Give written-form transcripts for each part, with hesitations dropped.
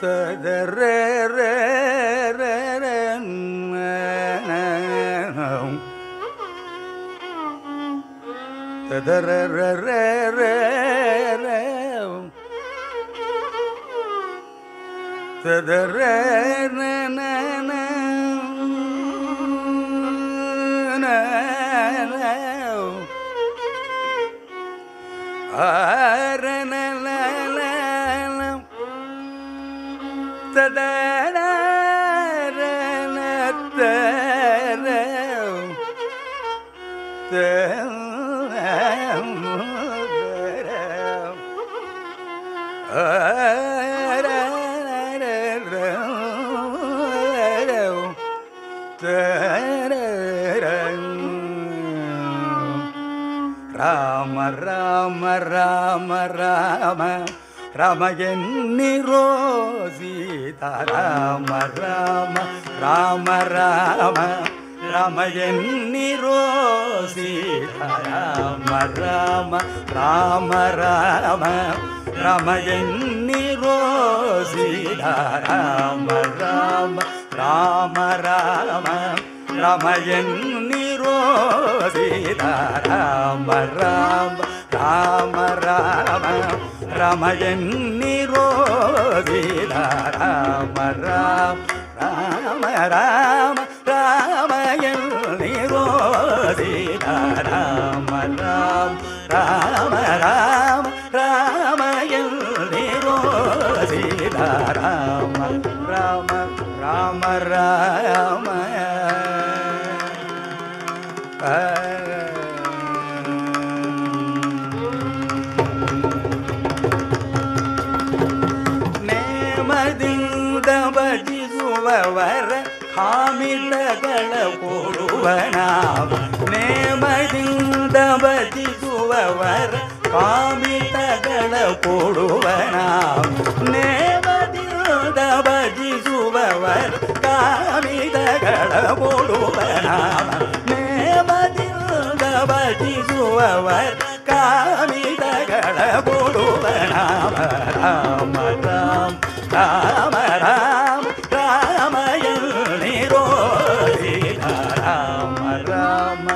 ததரே ரே ரே ரே ததரே ரே ரே ரே ரே ததரே நே நே நே ராம ராம ராம ராம ரமயன்னிரோ சீதா ராம ராம ராம ராம ரமயன்னிரோ சீதா ராம ராம ராம ராம ரமயன்னிரோ சீதா ராம ராம ராம ராம ரமயன்னிரோ சீதா ராம ராம ராம ராம ரமயன்னிரோ சீதா ராம ராம ராம ராம ராமயன்னிரோ சீதா ராம ராம ராம ராம ராமயன்னிரோ சீதா ராம ராம ராம ராம ನೇಮದಿಂದ ಭಜಿಸುವವರ ಕಾಮಿತಗಳ ಕೊಡುವನಾಮ ನೇಮದಿಂದ ಭಜಿಸುವವರ ಕಾಮಿತಗಳ ಕೊಡುವನಾಮ ನೇಮದಿಂದ ಭಜಿಸುವವರ ಕಾಮಿತಗಳ ಕೊಡುವನಾಮ ನೇಮದಿಂದ ಭಜಿಸುವವರ ಕಾಮಿತಗಳ ಕೊಡುವನಾಮ ರಾಮ ರಾಮ ರಾಮ ರಾಮ ರಾಮಯನ್ನಿರೋ ಸೀತಾ ರಾಮ ರಾಮ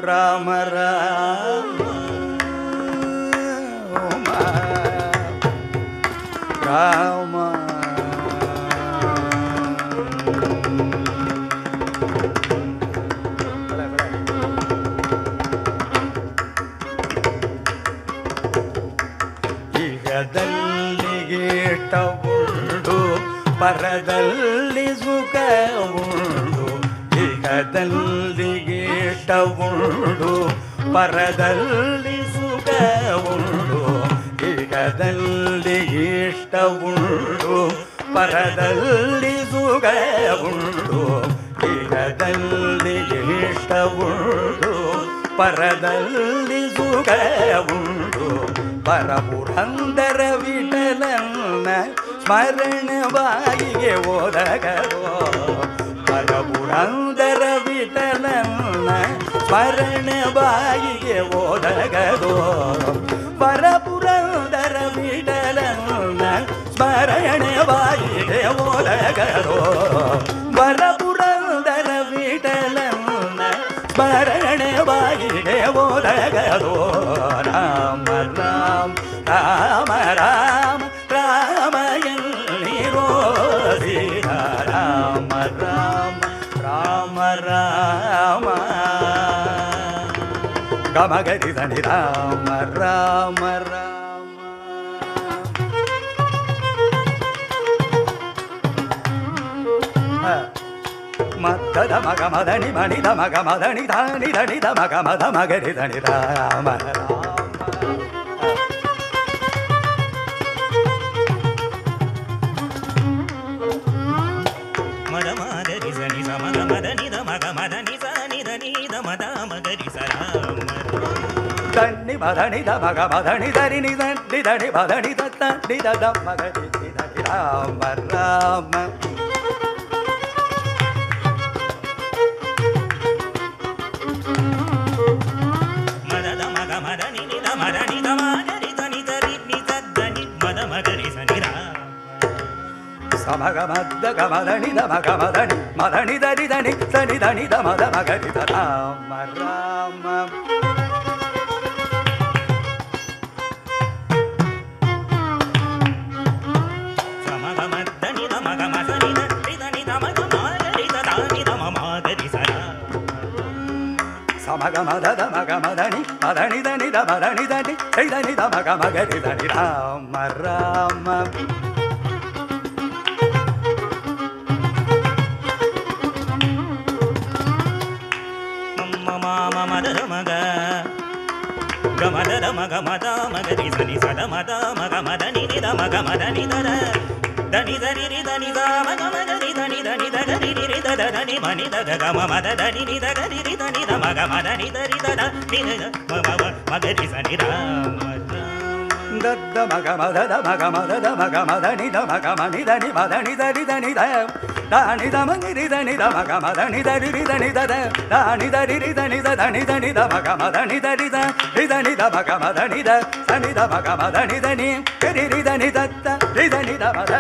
ರಾಮ ರಾಮ ರಾಮ ಈಗದಲ್ಲಿಗೇಟ ಉಂಡು ಪರದಲ್ಲಿ ಸುಖ ಉಂಡು ಈಗದಲ್ಲಿಗೇಟ ಉಂಡು ಪರದಲ್ಲಿ ಸುಖ ಉಂಡು ಈಗದಲ್ಲಿ ಇಷ್ಟ ಉಂಡು ಪರದಲ್ಲಿ ಸುಖ ಉಂಡು ಈಗದಲ್ಲಿ ಇಷ್ಟ ಉಂಡು ಪರದಲ್ಲಿ ಸುಖ ಉಂಡು ಪರಪುರಂದರ ವಿಠಲನ್ನ ಸ್ಮರಣವಾಗಿ ಓದಗರೋ ಪರಪುರಂದರ ವಿಠಲನ್ನ ಸ್ಮರಣವಾಗಿ ಓದಗರೋ ಪರಪುರಂದರ ವಿಠಲನ್ನ ಸ್ಮರಣವಾಗಿ ಓದಗರೋ ಪರಪುರಂದರ ವಿಠಲನ್ನ ಸ್ಮರಣವಾಗಿ ಓದಗರೋ ರಾಮ ರಾಮ ರಾಮ ರಾಮ ರಾಮಯನ್ನಿರೋ ಸೀತಾ ರಾಮ ರಾಮ ರಾಮ ರಾಮ ಗಮಗರಿ ಧನಿ ರಾಮ ರಾಮ ರಾಮ ಮತ್ತದ ಮಗ ಮದನಿ ಮಣಿದ ಮಗ ಮದನಿ ಧಾನಿ ಧನಿದ ಮಗ ಮದ ಮಗರಿ ಧನಿ ರಾಮ ರಾಮ ಧನಿ ಮದನಿ ದ ಮಗ ಮದನಿ ಧರಿ ನಿ ಧನಿ ಧನಿ ಮದನಿ ಧನಿ ದ ಮಗರಿ ಧನಿ ರಾಮ ರಾಮ ಮದದ ಮಗ ಮದನಿ ದ ಮದನಿ ದ ಮಗರಿ ಧನಿ ಧರಿ ನಿ ಧನಿ ಮದ ಮಗರಿ ಧನಿ ರಾಮ సమగమద్ద గమదని దమగమదని మదని దరి దని సని దని దమద మగరి రామ రామ సమగమద్దని దమగమదని దరి దని దమగ మగరి దని దమ మగరి సరా సమగమద దమగమదని మదని దని దమదని దని సని దని దమగ మగరి దని రామ రామ మదర మగ గమదర మగ మద మగరి సని సద మద మగ మదని నిద మగ మదని దర దని దరి రి దని ద మగ మగరి దని దని దగరి రి ద దని మని దగ గమ మద దని ని దగరి రి దని ద మగ మదని దరి దద ని మగరి సని రామ దద్ద మగ మద ద మగ మద ద మగ మదని ద మగ మని దని మదని దరి దని ద దాని దమని దని ద మగ మదని దరి రి దని ద దాని దరి రి దని ద దని దని ద మగ మదని దరి ద రి దని ద మగ మదని ద సని ద మగ మదని దని రి రి దని దత్త రి దని ద మద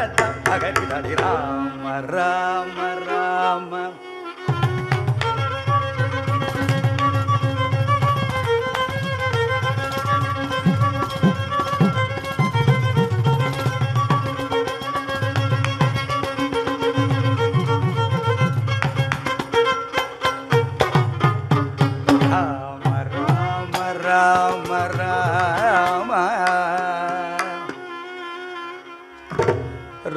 మగరి దని రామ రామ రామ రామ రామ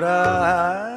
రామ